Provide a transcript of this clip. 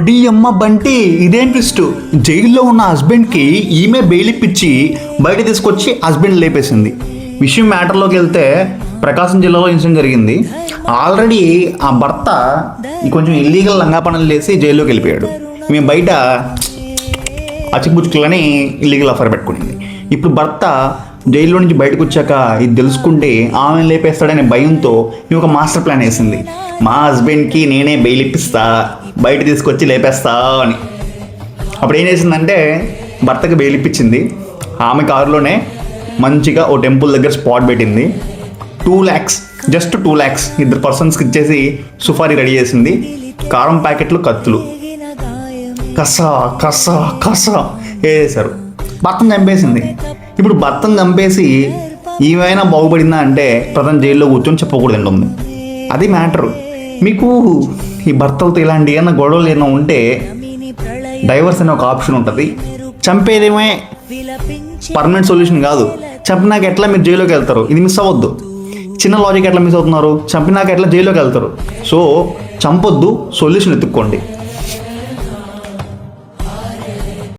ఓడి అమ్మ బంటి, ఇదేం ట్విస్ట్. జైల్లో ఉన్న హస్బెండ్కి ఈమె బెయిల్ ఇప్పించి బయట తీసుకొచ్చి హస్బెండ్ లేపేసింది. విషయం మ్యాటర్లోకి వెళ్తే ప్రకాశం జిల్లాలో ఇన్సిడెంట్ జరిగింది. ఆల్రెడీ ఆ భర్త కొంచెం ఇల్లీగల్ లంగా పనులు చేసి జైల్లోకి వెళ్ళిపోయాడు. మేము బయట అచిపుచ్చులని ఇల్లీగల్ అఫైర్ పెట్టుకునింది. ఇప్పుడు భర్త జైల్లో నుంచి బయటకు వచ్చాక ఇది తెలుసుకుంటే ఆమె లేపేస్తాడనే భయంతో మేము ఒక మాస్టర్ ప్లాన్ వేసింది. మా హస్బెండ్కి నేనే బెయిల్ ఇప్పిస్తా, బయట తీసుకొచ్చి లేపేస్తా అని. అప్పుడు ఏం చేసిందంటే భర్తకి బెయిల్ ఇప్పించింది. ఆమె కారులోనే మంచిగా ఓ టెంపుల్ దగ్గర స్పాట్ పెట్టింది. 2 lakhs, జస్ట్ 2 lakhs ఇద్దరు పర్సన్స్కి ఇచ్చేసి సుఫారీ రెడీ చేసింది. కారం ప్యాకెట్లు, కత్తులు కసా కసా కసా వేసేశారు. భర్తను చంపేసింది. ఇప్పుడు భర్తను చంపేసి ఏమైనా బాగుపడిందా అంటే ప్రధాన జైల్లో కూర్చొని చెప్పకూడదండి ఉంది. అది మ్యాటరు. మీకు ఈ భర్తలతో ఇలాంటి ఏమైనా గొడవలు ఏమైనా ఉంటే డైవర్స్ అనే ఒక ఆప్షన్ ఉంటుంది. చంపేదేమే పర్మనెంట్ సొల్యూషన్ కాదు. చంపినాక ఎట్లా మీరు జైల్లోకి వెళ్తారు, ఇది మిస్ అవ్వద్దు. చిన్న లాజిక్ ఎట్లా మిస్ అవుతున్నారు, చంపినాక ఎట్లా జైల్లోకి వెళ్తారు. సో చంపొద్దు, సొల్యూషన్ ఎత్తుక్కోండి.